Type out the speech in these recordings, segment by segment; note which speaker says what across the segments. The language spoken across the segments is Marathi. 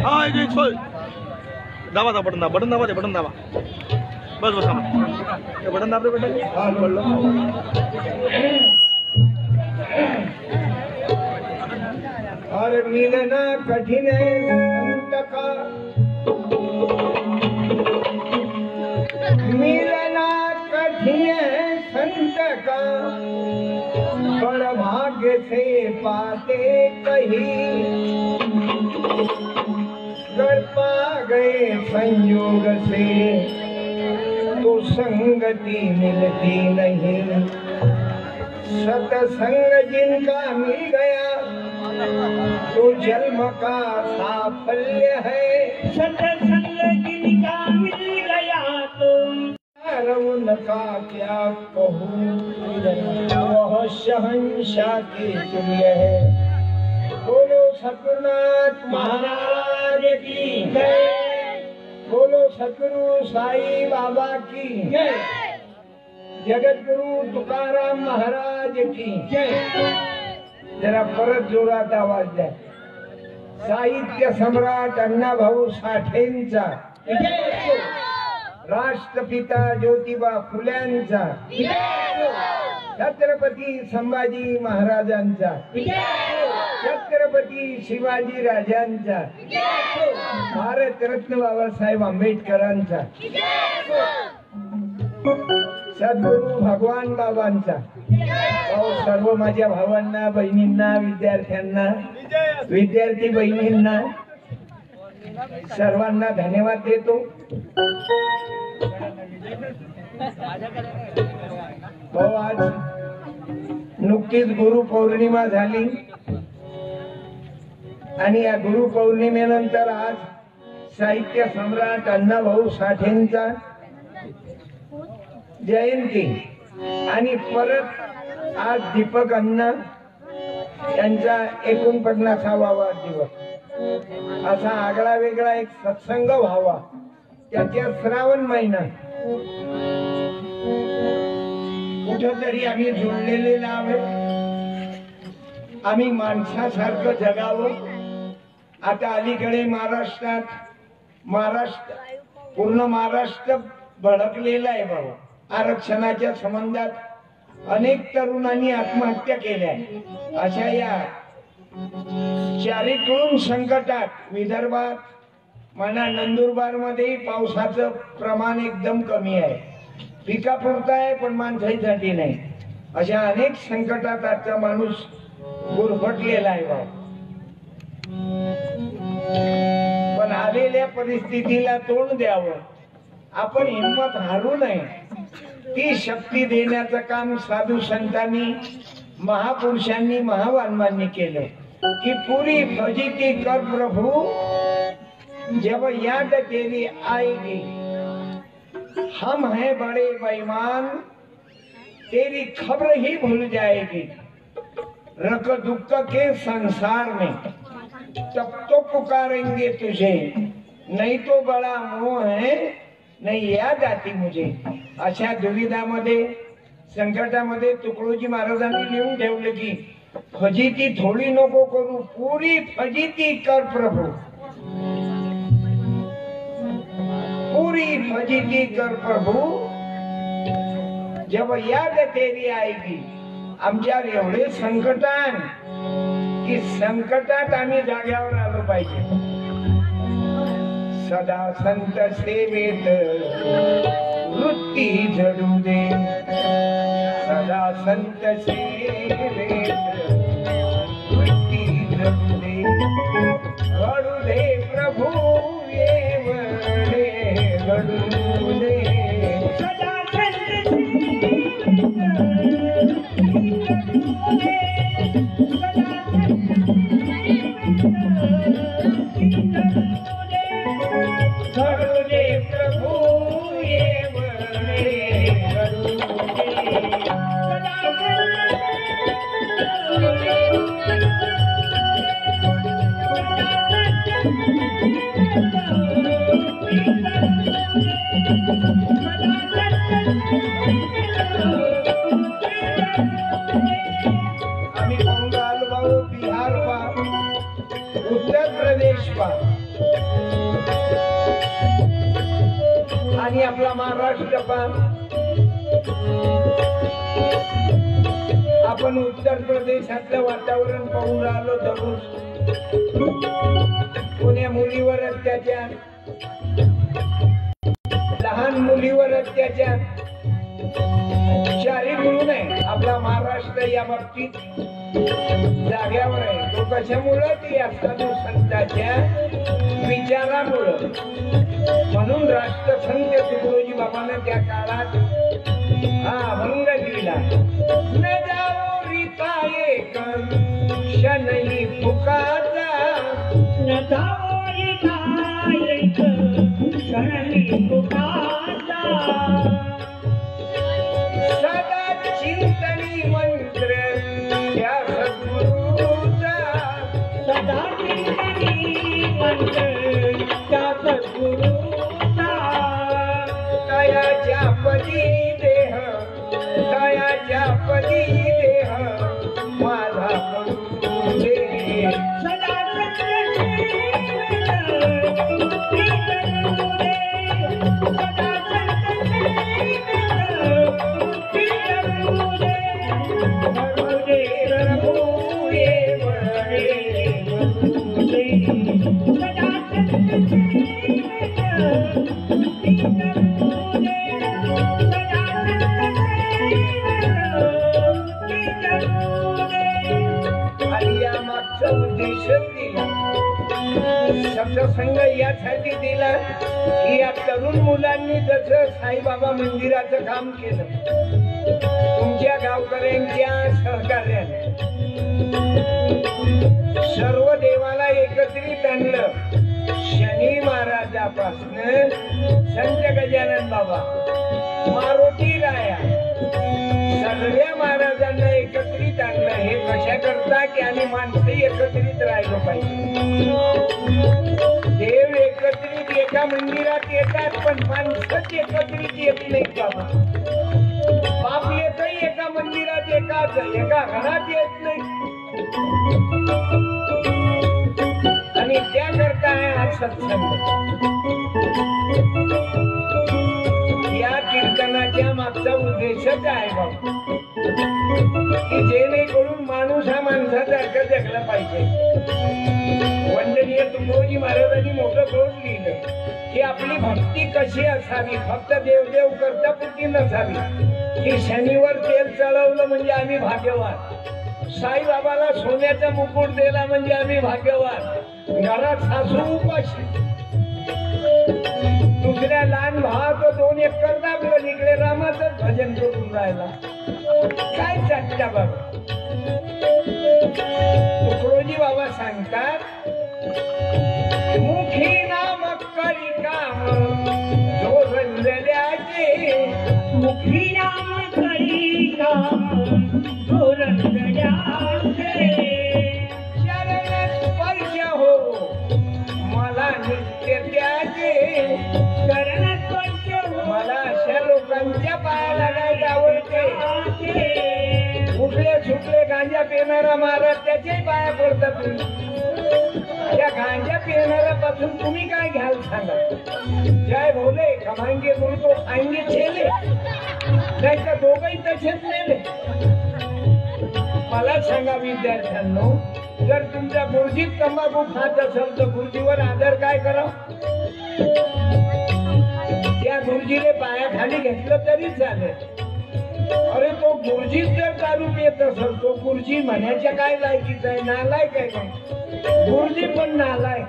Speaker 1: हाँ ये छोड़ दावा था बटन दावा बस बस ये बटन दाब दे बेटा हाँ बोल लो
Speaker 2: और मिलना कठिन है संत का मिलना कठिन है संत का बड़ भाग्य से पाते कहीं कर पा गए संयोग से तो संगति मिलती नहीं सत्संग जिनका मिल गया तो जन्म का साफल्य है
Speaker 3: सत्संग जिनका मिल गया तो
Speaker 2: उनका क्या कहूँ वह शहंशाह की तुल्य है। बोलो सतगुरुनाथ महाराज की जय। बोलो सतगुरु साईं बाबा की जय। जगत गुरु तुकाराम महाराज की जय। जरा परत जोरात आवाज द्या। साहित्य सम्राट अण्णाभाऊ साठेंचा राष्ट्रपिता ज्योतिबा फुल्यांचा छत्रपती संभाजी महाराजांचा छत्रपती शिवाजी राजांचा भारतरत्न बाबासाहेब आंबेडकरांचा सद्गुरु भगवान बाबांचा सर्व माझ्या भावांना बहिणींना विद्यार्थ्यांना विद्यार्थी बहिणींना सर्वांना धन्यवाद देतो। आज नुकतीच गुरु पौर्णिमा झाली आणि या गुरु पौर्णिमेनंतर आज साहित्य सम्राट अण्णाभाऊ साठेंचा जयंती आणि परत आज दीपक अण्णा यांचा 49वा वाढदिवस असा आगळा वेगळा एक सत्संग व्हावा त्याच्या श्रावण महिना कुठेतरी आम्ही जुळलेले नावे आम्ही माणसासारखं जगावं। आता अलीकडे पूर्ण महाराष्ट्र भडकलेला आहे बाबा। आरक्षणाच्या संबंधात अनेक तरुणांनी आत्महत्या केल्या। अशा या चारीकडून संकटात विदर्भात म्हणा नंदुरबार मध्ये पावसाचं प्रमाण एकदम कमी आहे। पिकापुरता आहे पण माणसासाठी नाही। अशा अनेक संकटात आजचा माणूस गुरफटलेला आहे बाबा। पण आलेल्या परिस्थितीला तोंड द्यावं, आपण हिंमत हारू नये। ती शक्ती देण्याचं काम साधू संतांनी महापुरुषांनी महावानवांनी केलं कि पूरी फजीती कर प्रभु जब याद तेरी आएगी। हम हैं बड़े बेईमान तेरी खबर ही भूल जाएगी। रख दुख के संसार में तब तो पुकारेंगे तुझे, नहीं तो बड़ा मोह है नहीं याद आती मुझे। अशा दुविधामध्ये संकटामध्ये तुकडोजी महाराजांनी लिहून ठेवले की फजिती थोडी नको करू, पूरी फजिती कर प्रभु, पूरी फजिती कर प्रभु जब याद तेरी आएगी। आमच्यावर एवढे संकटान की संकटात आम्ही जाग्यावर आलो पाहिजे। सदा संत सेवेत वृत्ती झडू दे, सदा संत सेवेत वृत्ती झडू दे। घडू दे प्रभु येवढे घडू दे।
Speaker 3: सदा संत सेवेत
Speaker 2: घडू दे प्रभु येवढे घडू दे। आम्ही बंगाल भाऊ बिहार उत्तर प्रदेश पा आणि आपला महाराष्ट्र पा. आपण उत्तर प्रदेशातलं वातावरण पाहून राहिलो दररोज. कोण्या मुलीवर अत्याचार, लहान मुलीवर अत्याचार. चारी मिळून आहे आपला महाराष्ट्र या बाबतीत जाग्यावर आहे. तो कशामुळं ती साधू संतांच्या विचारामुळं. म्हणून राष्ट्रसंत तुकडोजी बाबांना त्या काळात भंग दिला. न जाओ रिता एक शनई पुकारा,
Speaker 3: न जाओ रिता एक शनई पुकारा.
Speaker 2: सदा चिंतनी मंत्र त्या सद्गुरूचा,
Speaker 3: सदा चिंतनी मंत्र त्या सद्गुरूचा.
Speaker 2: दयाच्या पदी देह, दयाच्या पदी देह माझा करू दे.
Speaker 3: सदा
Speaker 2: सत्संग यासाठी दिला की या तरुण मुलांनी जसं साईबाबा मंदिराचं काम केलं तुमच्या गावकऱ्यांच्या सहकार्याने, सर्व देवाला एकत्रित आणलं. शनी महाराजापासून संत गजानन बाबा, मारुती राया, सर्व महाराजांना एकत्रित आणलं. हे कशा करता की आम्ही माणसं एकत्रित राहिलो पाहिजे. देव एकत्रित एका मंदिरात येतात पण माणसंच एकत्रित येत नाहीत बाबा. बाप येतही एका मंदिरात एका घरात येत नाही. आणि त्याकरता हा सत्संग. या कीर्तनाच्या मागचा उद्देशच आहे बाबा की जेणेकरून माणूस हा माणसासारखं जगला पाहिजे. वंदनीय तुकडोजी महाराजांनी मोठं बोर्ड लिहिलं की आपली भक्ती कशी असावी. फक्त देवदेव करता पुरती नसावी की शनिवार तेल चढवलं म्हणजे आम्ही भाग्यवान, साईबाबाला सोन्याचा मुकुट दिला म्हणजे आम्ही भाग्यवान, घरात सासू उपाशी, दुसऱ्या लहान भावाचं 2 एकर दाबलं, इकडे रामाचंच भजन करून राहिला. काय चाटता बाबा. तुकडोजी बाबा सांगतात मुखी नाम करी काम जो रंजल्याचे,
Speaker 3: मुखी नाम करी काम जो रंजल्याचे.
Speaker 2: चरण स्पर्श हो मला नित्य त्याचे,
Speaker 3: चरण स्पर्श हो
Speaker 2: मला अशा लोकांच्या पाया लागायला आवडते. उठले सुटले गांजा पिणारा महाराज त्याच्याही पाया पडतात तुम्ही. या गांजा पिणाऱ्यापासून तुम्ही काय घ्याल सांगा. जय भोले कमाएंगे मुझको खाएंगे छेले, नाही तर दोघंही तसेच नेले. मला सांगा विद्यार्थ्यांनो, जर तुमच्या गुरुजीत तंबाखू खात असेल तर गुरुजीवर आदर काय करा. त्या गुरुजीने पायाखाली घेतलं तरी चालेल. अरे तो गुरुजीच जर दारू पित असेल तो गुरुजी म्हणायच्या काय लायकीचा आहे. नालायक आहे का गुरुजी पण नालायक.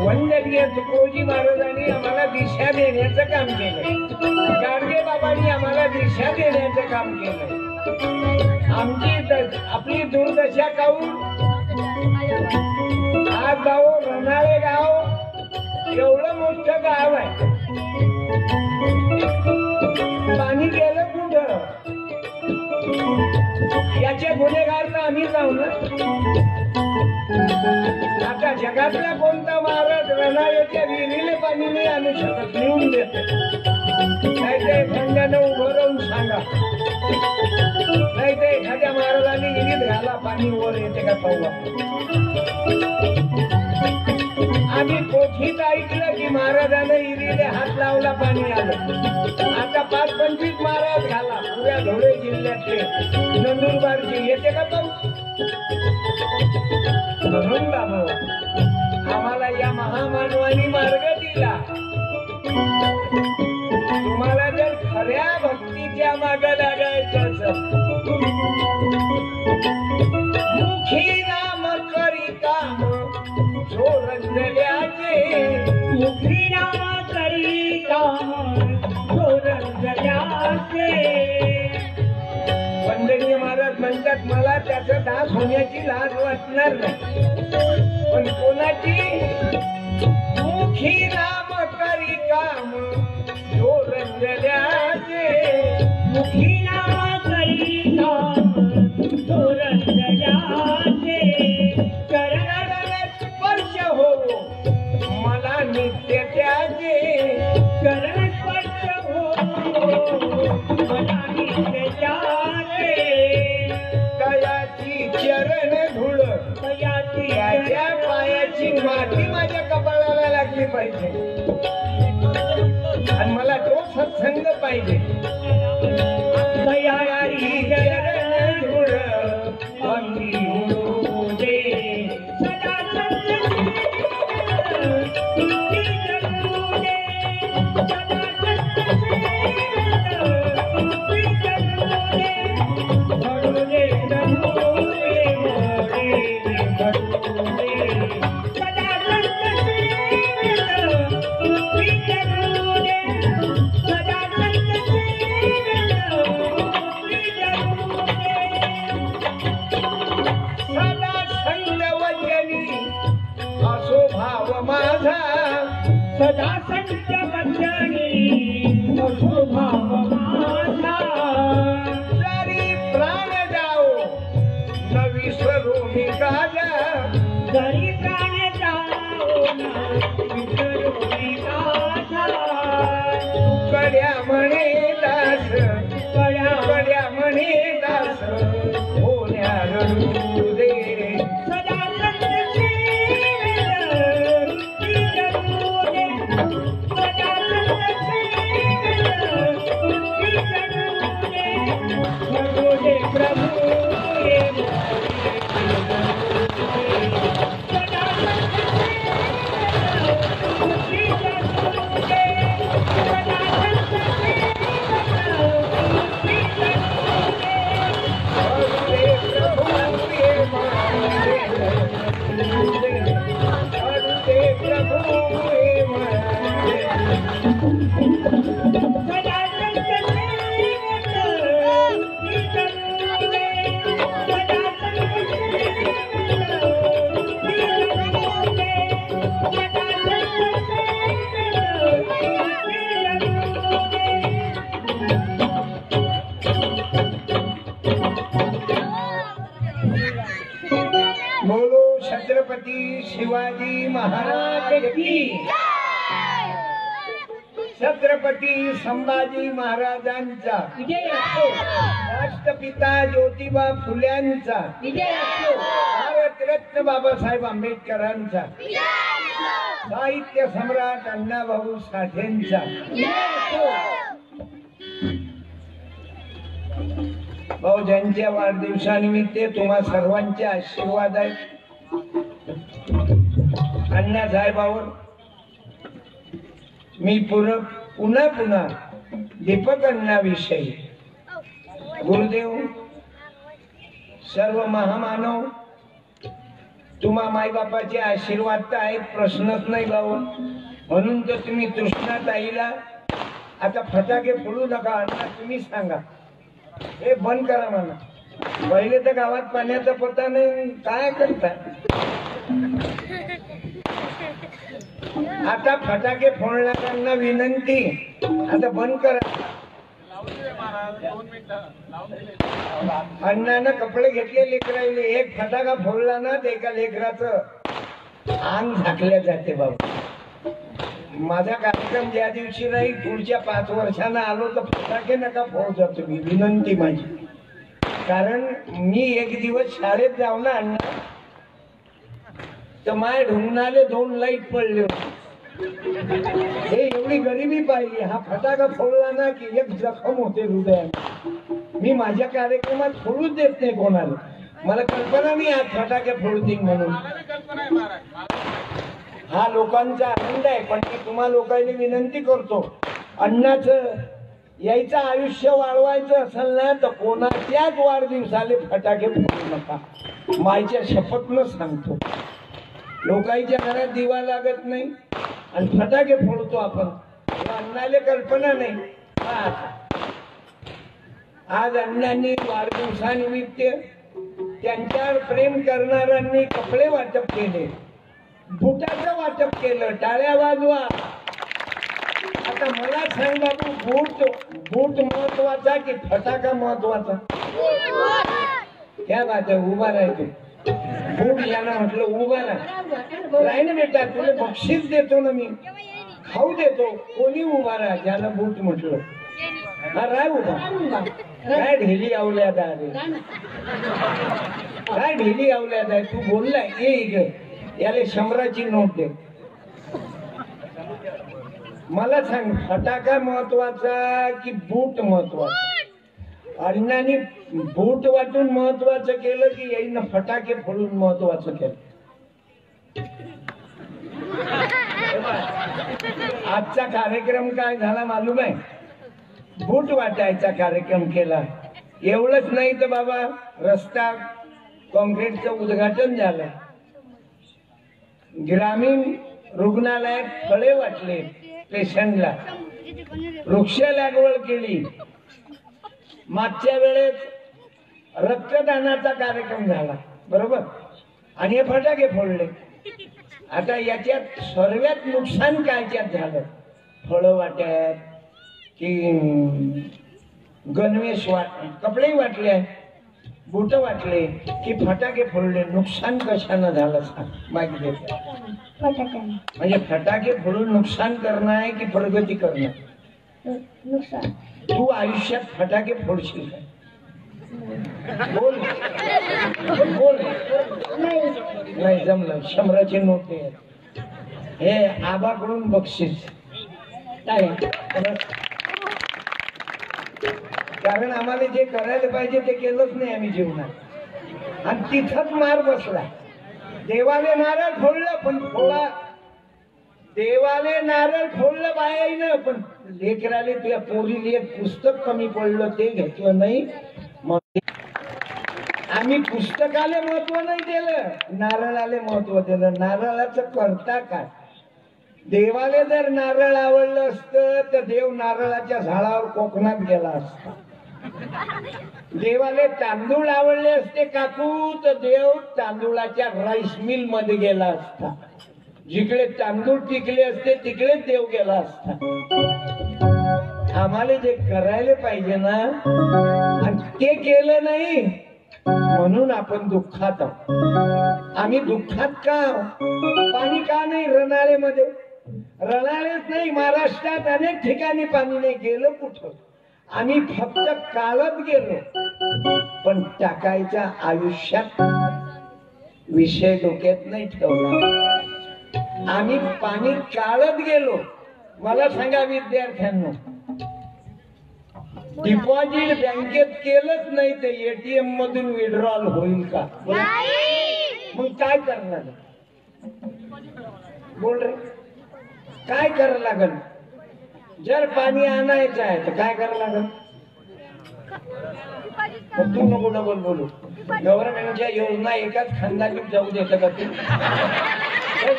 Speaker 2: वंदनीय तुकडोजी महाराजांनी आम्हाला दिशा देण्याचं काम केलं. गाडगे बाबांनी आम्हाला दिशा देण्याचं काम केलं. आपली दुर्दशा काहून. आज गाव रनाळे गाव एवढं मोठं गाव आहे, पाणी गेलं कुठं. याचे गुन्हेगार तर आम्ही जाऊ ना. आता जगातला कोणता महाराज रनाळ्याच्या विहिरीले पाणी नाही आणू शकत, लिहून देते. नाही ते खंडानं उभं राहून सांगा. नाही ते एखाद्या महाराजांनी विहिरीत पाण्यात घाला, पाणी वर येते का पाहू आम्ही पोथीत ऐकलं की महाराजांना इरीले हात लावला, पाणी आलं. आता 5-25 महाराज घाला, पुऱ्या धुळे जिल्ह्यातले, नंदुरबारचे, येते का पाहू. म्हणून बाबा आम्हाला या महामानवानी मार्ग दिला. तुम्हाला जर खऱ्या भक्तीच्या माग लागायचं मुखी नाम करी काम जो रंजल्याचे,
Speaker 3: मुखी नाम करी काम जो रंजल्याचे.
Speaker 2: पंढरीय महाराज म्हणतात मला त्याचं दास होण्याची लाज वाटणार नाही, पण कोणाची. मुखी नाम करी काम जो रंजल्याचे,
Speaker 3: मुखी नाम करी काम जो रंजल्याचे.
Speaker 2: चरणाला स्पर्श हो मला नित्य त्याचे,
Speaker 3: चरण स्पर्श हो मला नित्य त्याचे.
Speaker 2: तयाची चरण धूळ
Speaker 3: तयाची
Speaker 2: त्याच्या पायाची माती माझ्या कपाळाला लागली पाहिजे, आणि मला तो सत्संग पाहिजे.
Speaker 3: तयाची
Speaker 2: चरण धूळ अंगी
Speaker 3: उडू दे. सदा सत्संग तुझी जगू दे. सदा सत्संग तुझी जगू दे. घडू दे प्रभू ये मोरे घडू दे. सदा सत्संग तुझी जगू दे. सदा सत्संग तुझी जगू दे.
Speaker 2: सदा संग वचनी असो भाव माझा,
Speaker 3: सदा संत वचनी असो भाव माझा.
Speaker 2: जरी प्राण जाओ न विसरू मी काजा,
Speaker 3: जरी प्राण जाओ ना विसरू मी माझा.
Speaker 2: कड्या म्हणे दास,
Speaker 3: कळ्या
Speaker 2: कड्या म्हणे दास होण्या रडू दे.
Speaker 3: सदा संत सेवेला तुझी जगू दे. सदा संत सेवेला तुझी जगू दे. जगू दे प्रभू ये सदा संत सेवेला तुझी जगू दे. सदा संत सेवेला तुझी जगू दे.
Speaker 2: हरे प्रभु ये मारे, हरे प्रभु ये मारे.
Speaker 3: सदा संत सेवेला तुझी जगू दे. सदा संत सेवेला तुझी जगू दे. सदा संत सेवेला तुझी जगू दे.
Speaker 2: बोलो छत्रपती शिवाजी महाराज की, छत्रपती संभाजी महाराजांचा,
Speaker 3: विजय असो.
Speaker 2: राष्ट्रपिता ज्योतिबा फुल्यांचा,
Speaker 3: विजय असो.
Speaker 2: भारतरत्न बाबासाहेब आंबेडकरांचा, साहित्य सम्राट अण्णाभाऊ साठेंचा.
Speaker 3: विजय असो.
Speaker 2: भाऊ ज्यांच्या वाढदिवसानिमित्त तुम्हा सर्वांचे आशीर्वाद आहेत. अण्णासाहेबावर मी पुन्हा दीपक अण्णाविषयी, गुरुदेव, सर्व महामानव, तुम्हा मायबापाचे आशीर्वाद तर आहेत, प्रश्नच नाही भाऊ. म्हणून तर तुम्ही तृष्णात आईला आता फटाके फोडू नका, अण्णा तुम्ही सांगा, हे बंद करा म्हणा. पहिले तर गावात पाण्याचा पत्ता नाही, काय करता. आता फटाके फोडणाऱ्यांना विनंती, आता बंद करा. अण्णानं कपडे घेतले लेकराले, एक फटाका फोडला ना ते एका लेकराचं अंग झाकल्या जाते बाबा. माझा कार्यक्रम ज्या दिवशी राहील पुढच्या 5 वर्षांना आलो तर फटाके नका फोडता तुम्ही, विनंती माझी. कारण मी एक दिवस शाळेत जाऊन अण्णा तर माय ढुंगणाले 2 लाईट पडले होते. हे एवढी गरिबी पाहिली. हा फटाका फोडला ना की एक जखम होते हृदयात. मी माझ्या कार्यक्रमात फोडूच देत नाही कोणाला. मला कल्पना नाही आज फटाके फोडतील म्हणून. हा लोकांचा आनंद आहे. पण मी तुम्हा लोकांनी विनंती करतो, अण्णाचं यायचं आयुष्य वाढवायचं असेल ना तर कोणाच्याच वाढदिवसाले फटाके फोडू नका. मायच्या शपथनं सांगतो. लोकांच्या घरात दिवा लागत नाही आणि फटाके फोडतो आपण. अण्णाला कल्पना नाही. आज अण्णांनी वाढदिवसानिमित्त त्यांच्यावर प्रेम करणाऱ्यांनी कपडे वाटप केले, बुटाचं वाटप केलं. टाळ्या वाजवा. आता मला सांग बाबू, बूट महत्वाचा की फटाका महत्वाचा? क्या बात आहे, उभा राहतो. बूट यानं म्हटलं उभा राह ना बेटा, तुला बक्षीस देतो ना मी, खाऊ देतो. कोणी उभा राहा ज्यानं बूट म्हटलं. हा राय उभा. काय ढेली आवल्यात आहे, काय ढेली आवल्यात आहे. तू बोललाय ये याले 100ची नोट दे. मला सांग, फटाका महत्वाचा की बूट महत्वाचा? अण्णांनी बूट वाटून महत्वाचं केलं की याईनं फटाके फोडून महत्वाचं केलं? आजचा कार्यक्रम काय झाला मालूम आहे? बूट वाटायचा कार्यक्रम केला. एवढंच नाही तर बाबा, रस्ता कॉन्क्रीटचं उद्घाटन झालं. ग्रामीण रुग्णालयात फळे वाटले पेशंटला. वृक्ष लागवड केली. मागच्या वेळेस रक्तदानाचा कार्यक्रम झाला, बरोबर, आणि हे फटाके फोडले. आता याच्यात सर्वात नुकसान कायच्यात झालं? फळं वाट्यात की गणवेश कपडे वाटले, बुट वाटले की फटाके फोडले? नुकसान कशानं झालं सांग माहिती? म्हणजे फटाके फोडून नुकसान करणं आहे की प्रगती करणं? नुकसान. तू आयुष्यात फटाके फोडशील का? बोल बोल. नाही जमलं. 100ची नोट आहे. हे आबाकडून बक्षीस. काय? कारण आम्हाला जे करायला पाहिजे ते केलंच नाही आम्ही जीवनात, आणि तिथंच मार बसला. देवाले नारळ फोडलं पण फोडा, देवाले नारळ फोडलं बायाईनं, पण लेकराले तुझ्या पोरीले एक पुस्तक कमी पडलं ते घेतलं नाही. मग आम्ही पुस्तकाले महत्व नाही दिलं, नारळाले महत्व दिलं. नारळाचं करता काय? देवाले जर नारळ आवडलं असतं तर देव नारळाच्या झाडावर कोकणात गेला असता. देवाले तांदूळ आवडले असते काकू तर देव तांदूळाच्या राईस मिल मध्ये गेला असता. जिकडे तांदूळ टिकले असते तिकडेच देव गेला असता. आम्हाला जे करायला पाहिजे ना, आणि ते केलं नाही म्हणून आपण दुःखात आहोत. आम्ही दुःखात का? पाणी का नाही रणाळेमध्ये? रणाळेच नाही, महाराष्ट्रात अनेक ठिकाणी पाणी नाही. गेलं कुठं? आम्ही फक्त काळत गेलो, पण टाकायच्या आयुष्यात विषय डोक्यात नाही ठेवला. आम्ही पाणी काळत गेलो. मला सांगा विद्यार्थ्यांनो, डिपॉझिट बँकेत केलंच नाही तर एटीएम मधून विड्रॉल होईल का? मग काय करणार? बोल रे, काय करावं लागल? जर पाणी आणायचं आहे तर काय करावं लागल? तू नको डबल बोलू. गव्हर्नमेंटच्या योजना एकाच खानदानी जाऊ देतं का तू?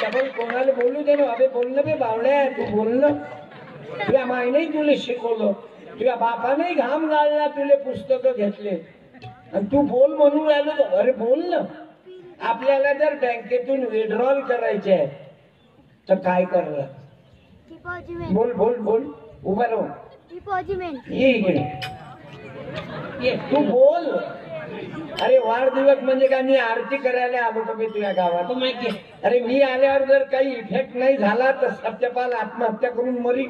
Speaker 2: डबल कोणाला बोलू दे ना. अबे बोलणं बे बावड्या, तू बोलणं. तुझ्या मायने तुला शिकवलं, तुझ्या बापाने घाम गाळला, तुले पुस्तकं घेतले आणि तू बोल म्हणून राहिलो. अरे बोल ना. आपल्याला जर बँकेतून विड्रॉल करायचे आहे तर काय करायला? बोल बोल बोल. उभा राहून ये इकडे ये, तू बोल. अरे वाढदिवस म्हणजे काय? मी आरती करायला आलो का मी तुझ्या गावात? माहिती? अरे मी आल्यावर जर काही इफेक्ट नाही झाला तर सत्यपाल आत्महत्या करून मरी.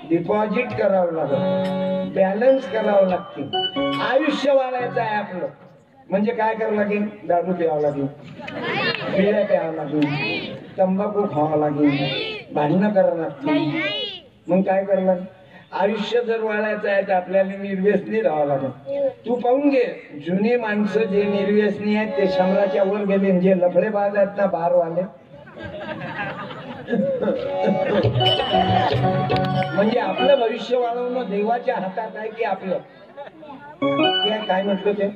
Speaker 2: डिपॉझिट करावं लागेल, बॅलन्स करावं लागते. आयुष्य वाढायचं आहे आपलं म्हणजे काय करावं लागेल दारू प्यावं लागेल बिड्या प्यावं लागेल तंबाखू खावा लागेल भांडणं करावं लागतील मग काय करावं लागेल आयुष्य जर वाढायचं आहे तर आपल्याला निर्व्यसनी राहावं लागेल तू पाहून घे जुने माणसं जे निर्व्यसनी आहेत ते शंभराच्या वर गेले जे लफडेबाज आहेत ना बारवाले म्हणजे आपलं भविष्य वाढवणं देवाच्या हातात आहे की आपलं काय म्हटलं ते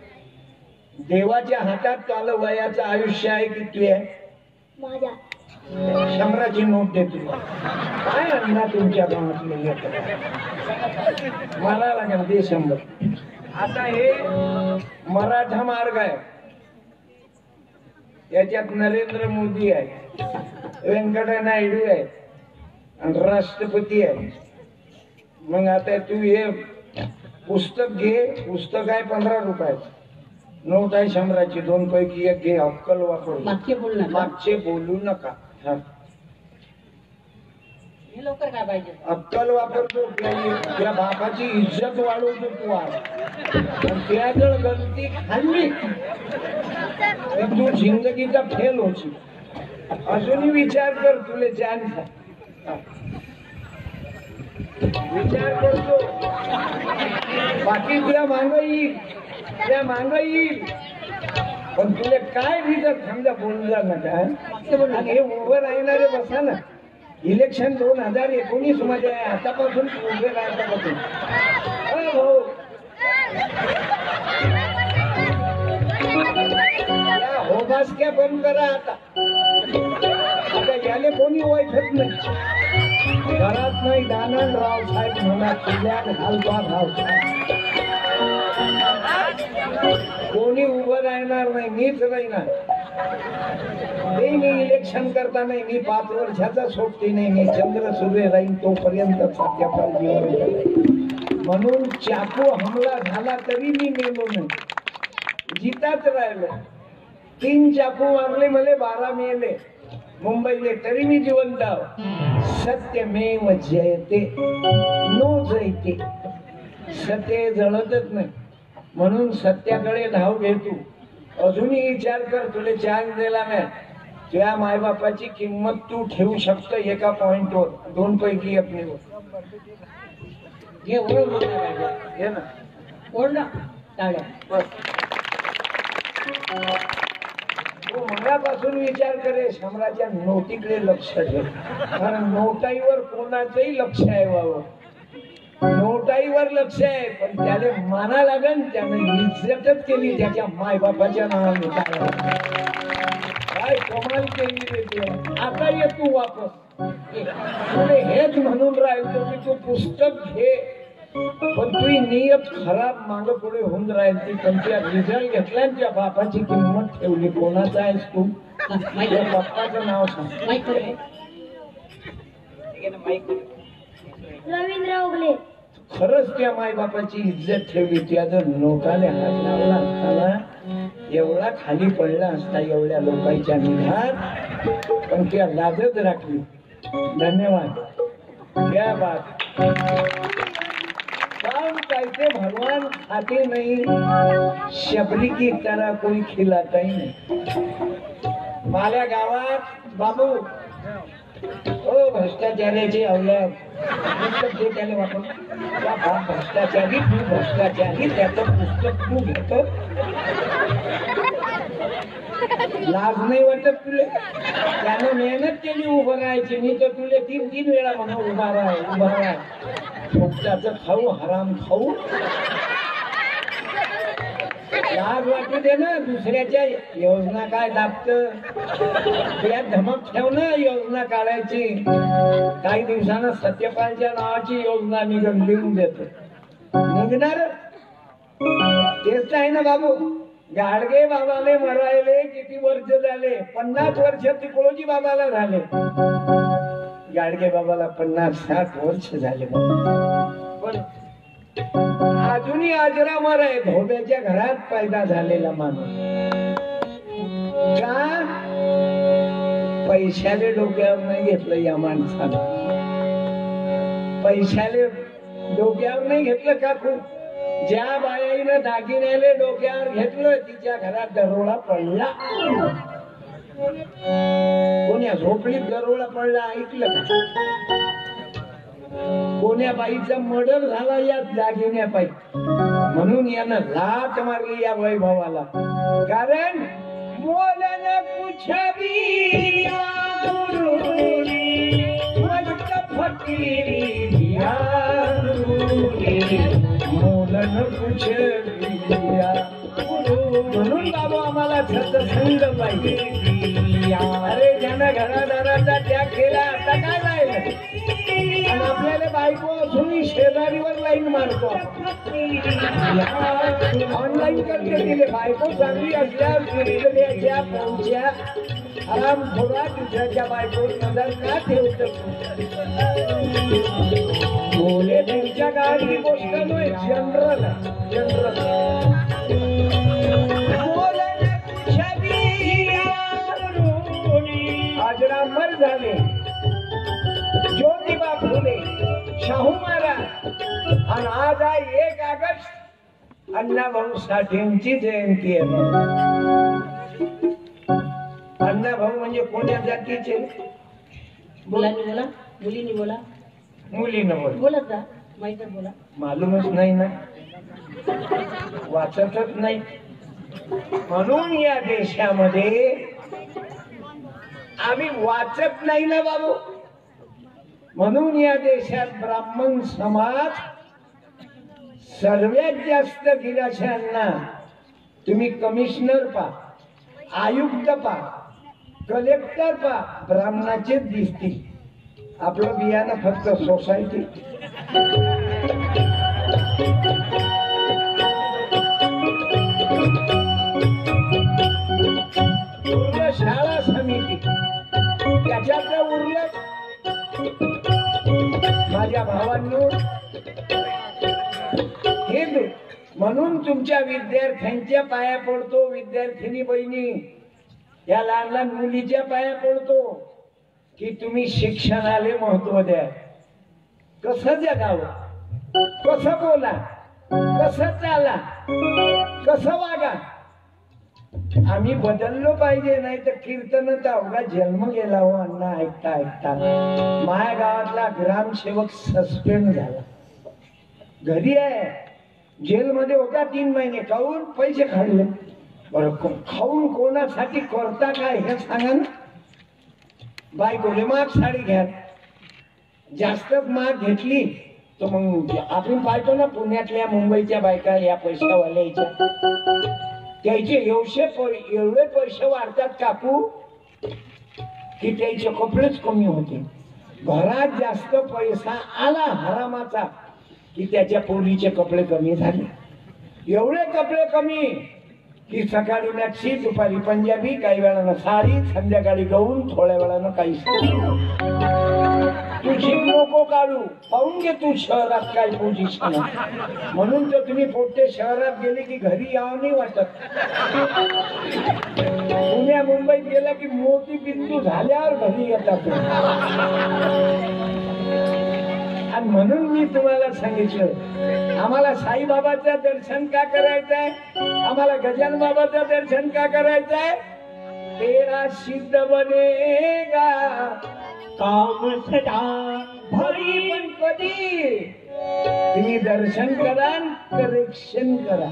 Speaker 2: देवाच्या हातात चालू वयाचं आयुष्य आहे की तू आहे शंभराची नोट देतो काय अण्णा तुमच्या गावातले मला लागेल ते 100 आता हे मराठा मार्ग आहे याच्यात नरेंद्र मोदी आहे व्यंकय्या नायडू आहे आणि राष्ट्रपती आहे मग आता तू हे पुस्तक घे पुस्तक आहे 15 रुपयाचं नोट आहे 100ची 2 पैकी एक घे अक्कल वापर मागचे बोलू नका
Speaker 3: लवकर काय पाहिजे
Speaker 2: अक्कल वापरतो त्या बापाची इज्जत वाढवतो तू आज त्या जर गलती खाल्ली तू जिंदगीचा फेल होची अजूनही विचार कर तुले चान्स विचार करतो बाकी तुला मांग येईल पण तुला काय रिझल्ट समजा बोलला ना काय आणि हे उभं राहणारे बसा ना इलेक्शन 2019 मध्ये आहे आतापासून उभे राहता भाऊ होबासक्या बंद करा आता याले कोणी ओळखत नाही घरात नाही दानंद राव साहेब म्हणा किल्ल्यात घालतो कोणी उभं राहणार नाही मीच राहणार मी इलेक्शन करता नाही मी 5 वर्षाचा सोबती नाही मी चंद्र सूर्य राहीन तोपर्यंत सत्यापाल जीवन म्हणून चाकू हमला झाला तरी मी मेलो नाही जिताच राहिलो 3 चाकू मारले मला 12 मेले मुंबईले तरी मी जिवंत सत्यमेव जयते नो जयते सत्य जळतच नाही म्हणून सत्याकडे धाव घेतो अजूनही विचार कर तुला चान्स दिला नाही तुझ्या मायबापाची किंमत तू ठेवू शकतो एका पॉइंटवर 2 पैकी एक निवड घे घे ना ओढ ना बस तू मनापासून विचार करे शंभराच्या नोटीकडे लक्ष ठेव कारण नोटाईवर कोणाचंही लक्ष आहे बाबा नोटाईवर लक्ष आहे पण त्याने माना लागन त्याने इज्जतच केली त्याच्या मायबापाच्या नावाने काय कमाल केली आता ये तू वापस तुला हेच म्हणून राहिलो की तू पुस्तक घे पण तुझी नियत खराब माग पुढे होऊन राहिली पण त्या रिझल्ट घेतला त्या बापाची किंमत ठेवली कोणाचा आहेस तू बाप्पाचं नाव सांग
Speaker 4: रवींद्र ओगले
Speaker 2: खरंच त्या मायबापाची इज्जत ठेवली त्या जर नोटाने हात लावला असताना एवढा खाली पडला असता एवढ्या लोकांच्या निघात पण त्या लाजच राखली धन्यवाद क्या बात काम कहते भगवान खाते नहीं शबरी की तरह कोई खिलाता ही नहीं माझ्या गावात बाबू ओ भ्रष्टाचार्याची अवलंब पुस्तक जे त्याला वापर भ्रष्टाचारी तू भ्रष्टाचारी त्याचं पुस्तक तू घेतो लाज नाही वाटत तुले त्यानं मेहनत केली उभं राहायची मी तर तुले 3 वेळा म्हणा उभा राह फुकटाचं खाऊ हराम खाऊ लाज वाटू दे ना दुसऱ्याच्या योजना काय दाबत त्यात धमक ठेव ना योजना काढायची काही दिवसानं सत्यपालच्या नावाची योजना लिहून देतो निघणार तेच आहे ना बाबू गाडगे बाबाले मरायले किती वर्ष झाले 50 वर्ष तिकोजी बाबाला झाले गाडगे बाबाला 50-60 वर्ष झाले पण अजूनही आजरामर आहे धोब्याच्या घरात पैदा झालेला माणूस का पैशाले डोक्यावर नाही घेतलं या माणसाने पैशाले डोक्यावर नाही घेतलं का खूप ज्या बाईनं दागिन्याले डोक्यावर घेतलं तिच्या घरात दरोडा पडला. कोण्या झोपडीत दरोडा पडला ऐकलं का? कोण्या बाईचा मर्डर झाला या दागिन्या पायी. म्हणून यानं लाट मारली या वैभवाला. कारण मोलन कुछ भी मस्त फकीरी मोलन कुछ म्हणून बाबा आम्हाला सत्संग पाहिजे. अरे ज्यानं घरादाराचा त्याग केला आता काय राहिलं? आणि आपल्याला बायको असून शेजारीवर लाईन मारतो. ऑनलाईन करते दिले. बायको चांगली असल्यावर सुरक्षेच्या पोहोच्या आराम थोडा दुसऱ्याच्या बायको नजर का ठेवत? बोले त्यांच्या गाडी गोष्ट नाही. जनरल अजरामर झाले. ज्योतिबा फुले, शाहू महाराज. आणि आज आहे 1 ऑगस्ट अण्णाभाऊ साठेंची जयंती आहे. अण्णाभाऊ म्हणजे कोण्या जातीचे?
Speaker 3: मुलांनी बोला, मुलींनी बोला,
Speaker 2: मुलीनं बोल.
Speaker 3: बोलत जा. माहिती बोला.
Speaker 2: मालूमच नाही ना, वाचतच नाही. म्हणून या देशामध्ये आम्ही वाचत नाही ना बाबू. म्हणून या देशात ब्राह्मण समाज सर्वात जास्त गिराशांना तुम्ही कमिशनर पा, आयुक्त पा, कलेक्टर पा, ब्राह्मणाचेच दिसतील. आपलं बियाणं फक्त सोसायटी. शाळा समिती त्याच्यात उरलं. माझ्या भावांनो हिंदू म्हणून तुमच्या विद्यार्थ्यांच्या पाया पडतो. विद्यार्थिनी बहिणी या लहान लहान मुलीच्या पाया पडतो की तुम्ही शिक्षणाला महत्व द्या. कसं जगावं, कसं बोला, कसं चाला, कसं वागा. आम्ही बदललो पाहिजे. नाही तर कीर्तन तर अवघा जन्म गेला हो अण्णा. ऐकता ऐकता माझ्या गावातला ग्रामसेवक सस्पेंड झाला. घरी आहे, जेलमध्ये होता 3 महिने. खाऊन पैसे काढले. बरं खाऊन कोणासाठी करता काय हे सांगा ना. बायकोले माग साडी घ्या. जास्त माग घेतली तर मग आपण पाहतो ना पुण्यातल्या मुंबईच्या बायका या पैशावाल्याच्या त्याचे एवढे पैसे वाढतात काकू की त्याचे कपडेच कमी होते. घरात जास्त पैसा आला हरामाचा की त्याच्या पोरीचे कपडे कमी झाले. एवढे कपडे कमी की सकाळी मॅक्सी, दुपारी पंजाबी, काही वेळानं साडी, संध्याकाळी गाऊन, थोड्या वेळानं काही. तुझी नको काढू, पाहून घे तू शहरात काय पोझिशन. म्हणून तर तुम्ही पोटे शहरात गेले की घरी यावं नाही वाटत. पुण्या मुंबईत गेला की मोती बिंदू झाल्यावर घरी येतात. आणि म्हणून मी तुम्हाला सांगितलं आम्हाला साईबाबाचं दर्शन का करायचंय, आम्हाला गजानन बाबाचं दर्शन का करायचंय. तेरा सिद्ध बनेगा
Speaker 3: काम सदा
Speaker 2: भाई. पण कधी तुम्ही दर्शन करा, करेक्शन करा.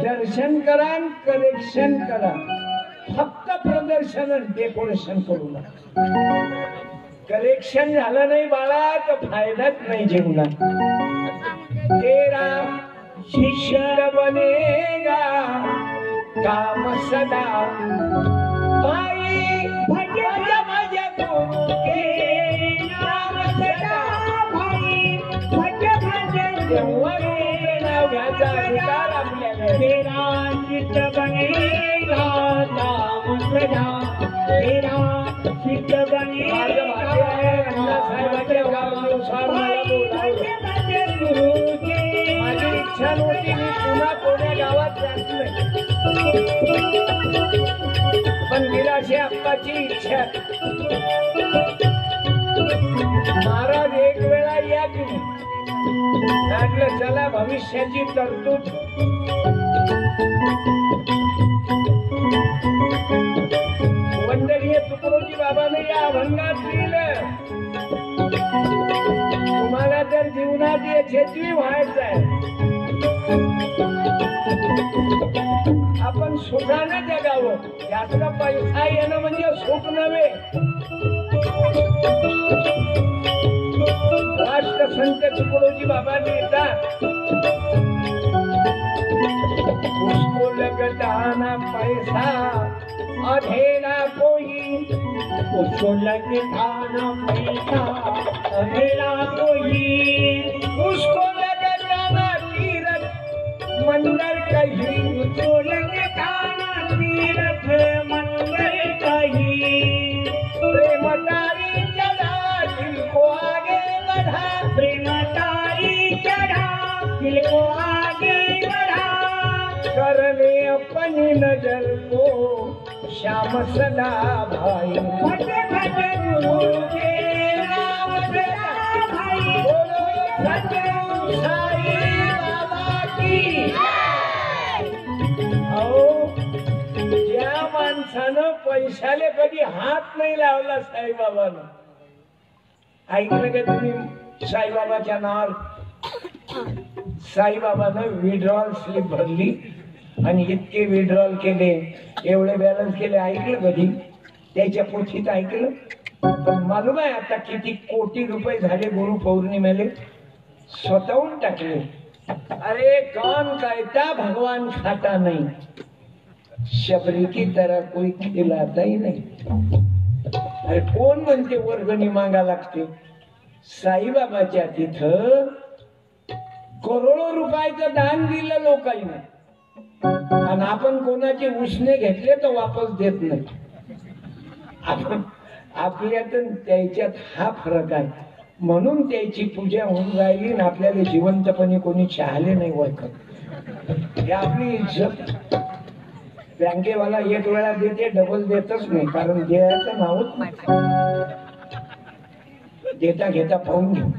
Speaker 2: दर्शन करा, करेक्शन करा. फक्त प्रदर्शन डेकोरेशन करू नका. करेक्शन झालं नाही बाळा तर फायदाच नाही जीवनात. तेरा शिष्य बनेगा काम सदा भाई. भज भज गुरु के नाम सदा भाई. भज भज तेव्हा नाव घ्यायचा अधिकार आपल्याला.
Speaker 3: तेरा चित्त बनेगा काम सदा. तेरा चित्त बनेगा.
Speaker 2: अण्णासाहेबांच्या गावानुसार मला बोलावलं. माझी इच्छा नव्हती मी पुन्हा कोण्या गावात जात नाही. पण निराशे अप्पाची इच्छा. महाराज एक वेळा या तुम्ही म्हटलं चला भविष्याची तरतूद वंदनीय तुकडोजी बाबाने या अभंगात लिहिलं. तुम्हाला जर जीवनात यशस्वी व्हायचंय, आपण सुखानं जगावं. जास्त पैसा येणं म्हणजे सुख नव्हे. राष्ट्रसंत तुकडोजी बाबा लिहितात, उसको लगताना पैसा अधेला कोई,
Speaker 3: उसको लगताना पैसा अधेला कोई,
Speaker 2: उसको लगताना तीरथ मंदिर कहीं,
Speaker 3: उसको लगताना तीर्थ मंदिर कहीं,
Speaker 2: प्रेम तारी चढ़ा दिल को आगे बढ़ा,
Speaker 3: प्रेम तारी चढ़ा दिल को आगे बढ़ा,
Speaker 2: कर ले अपनी नजर को श्याम सदा भाई,
Speaker 3: भज भज गुरु तेरा भजला भाई,
Speaker 2: बोलो सतगुरु साई बाबा की. अहो, ज्या माणसानं पैशाले कधी हात नाही लावला साईबाबानं, ऐकलं का तुम्ही साईबाबाच्या नावावर साईबाबानं विड्रॉल स्लिप भरली आणि इतके विड्रॉल केले, एवढे बॅलन्स केले, ऐकलं कधी त्याच्या पोथीत ऐकलं? पण मालूम आहे आता किती कोटी रुपये झाले गुरु पौर्णिमेले स्वतःहून टाकले. अरे कौन कहता भगवान खाता नहीं, शबरी की तरह कोई खिलाता ही नहीं. अरे कोण म्हणते वर्गणी मागा लागते? साईबाबाच्या तिथं करोडो रुपयाचं दान दिलं लोकांना, आणि आपण कोणाचे उसने घेतले तर वापस देत नाही. आपण आपल्यात त्याच्यात हा फरक आहे, म्हणून त्याची पूजा होऊन राहिली आणि आपल्याला जिवंतपणे कोणी चाहले नाही ओळखत. हे आपली इज्जत. बँकेवाला एक वेळा देते, डबल देतच नाही, कारण देण्याचं नावच नाही. देता घेता पाहून घेऊ.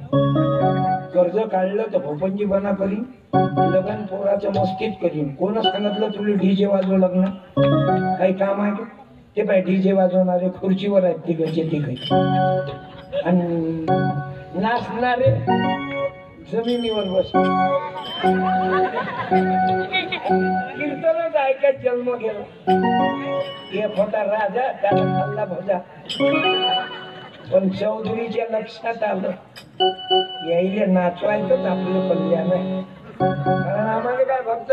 Speaker 2: कर्ज काढलं तर भोपंजी बना करी, लग्न पोराचं मस्तीत करीन. कोण सांगितलं तुला डीजे वाजव लग्न? काही काम आहे का? ते पाय डीजे वाजवणारे खुर्चीवर आहेत तिघचे तिघ, आणि नाचणारे जमिनीवर बस. कीर्तनच ऐकत जन्म गेला. एक होता राजा, त्याला खाल्ला भजा, पण चौधरीच्या लक्षात आलं यायले नाचवायचंच आपलं कल्याण आहे. कारण आम्हाला काय फक्त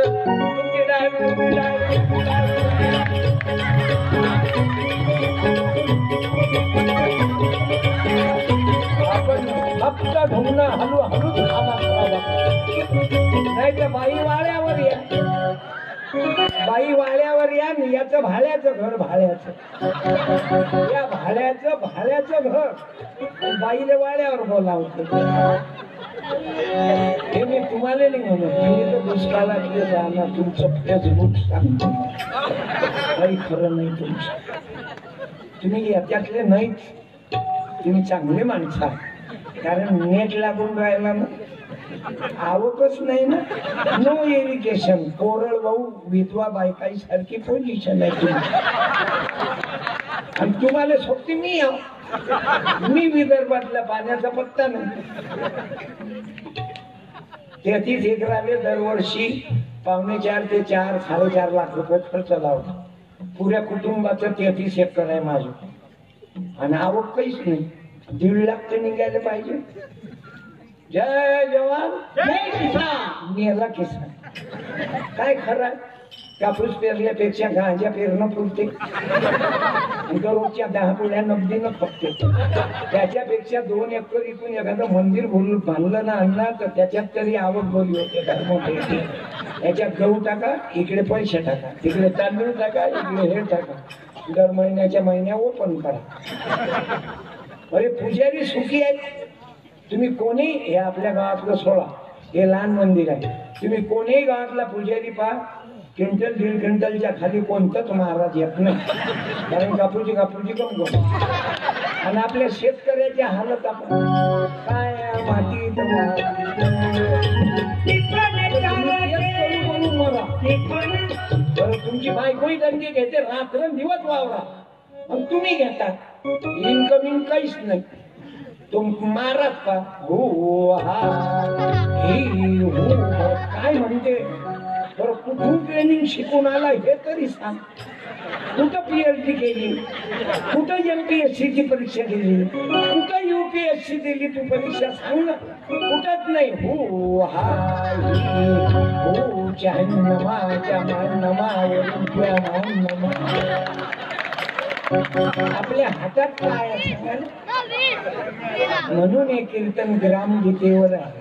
Speaker 2: आपण फक्त ढुंगणं हलू हलूच नाही तर बाई वाड्यावर या, बाई वाड्यावर या. याचं भाड्याचं घर भाड्याचं, या भाड्याचं घर बाईला वाड्यावर बोलावतं. हे मी तुम्हाला नाही म्हणत, तुम्ही तर दुष्काळात जाणार, तुमचं फेसबुक सांगतो काही खरं नाही तुमचं. तुम्ही याच्यातले नाहीच, तुम्ही चांगले माणसं आहात. कारण नेट लागून राहिला ना, आवकच नाही ना, नो इरिगेशन. कोरळ भाऊ विधवा बायकाई सारखी पोझिशन आहे तुमची, आणि तुम्हाला सोबती मी आहो. मी विदर्भातला पाण्याचा पत्ता नाही. 33 एकराले दरवर्षी 4.5 ते 4-4.5 लाख रुपये खर्च लावतो. पुऱ्या कुटुंबाचं 33 एकर आहे माझं, आणि आवक काहीच नाही. 1.5 लाख तर निघायला पाहिजे. जय जवान
Speaker 3: जय किसान.
Speaker 2: मेला किसान. काय खरं आहे? कापूस पेरल्यापेक्षा गांजा पेरणं पुरते, रोजच्या 10 पुढ्या नगदीनं खपते. त्याच्यापेक्षा 2 एकर इकून एखादं मंदिर बांधलं ना आणला तर त्याच्यात तरी आवक बरी होते. याच्यात गहू टाका, इकडे पैसे टाका, तिकडे तांदूळ टाका, इकडे हे टाका, दर महिन्या ओपन करा. अरे पुजारी सुखी आहेत. तुम्ही कोणी, हे आपल्या गावातलं सोळा, हे लहान मंदिर आहे. तुम्ही कोणीही गावातला पुजारी पहा, 1-1.5 क्विंटलच्या खाली कोणताच महाराज येत नाही, कारण कापूची कम. आणि आपल्या शेतकऱ्याची हालत आपण काय मातीत बरं तुमची बायकोही दंडी घेते रात्र दिवस वावरा मग तुम्ही घेता इनकमिंग काहीच नाही तुम मारात का हो हा ही हो काय म्हणते बरं कुठून ट्रेनिंग शिकून आला हे तरी सांग कुठं PhD केली कुठं MPSC ची परीक्षा दिली कुठं UPSC दिली तू परीक्षा सांग ना कुठंच नाही हो हा हो जहन्नमा जहन्नमा जहन्नमा आपल्या हातात काय आहे म्हणून हे कीर्तन ग्रामगीतेवर आहे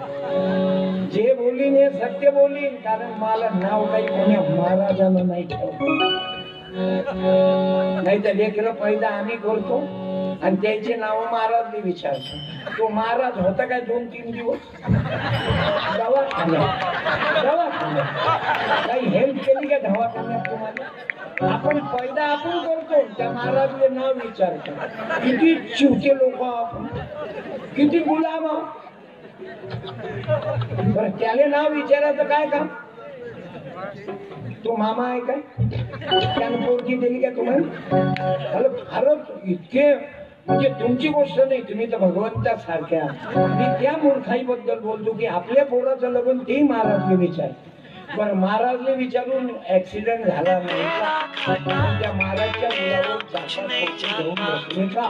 Speaker 2: जे बोलीन हे सत्य बोलीन कारण मला नाव काही कोण्या महाराजांना नाही नाही तर लेकर पैदा आम्ही करतो आणि त्याचे नाव महाराज विचारतो तो महाराज होता काय 2-3 दिवस दवाखान्यात काही हेल्प केली का दवाखान्यात तुम्हाला आपण पैदा आपण करतो त्या महाराजचे नाव विचारतो किती चिवते लोक आपण किती गुलाम बरं त्याले नाव विचारायचं काय काम तो मामा आहे काय त्यानं पोरगी दिली का तुम्हाला फारच इतके म्हणजे तुमची गोष्ट नाही तुम्ही तर भगवंता सारख्या मी त्या मूर्खाईबद्दल बोलतो की आपल्या पोराचं लग्न ते महाराजले विचार बरं महाराजले विचारून ऍक्सिडेंट झाला नाही का त्या महाराजच्या मुलावर घेऊन बसले का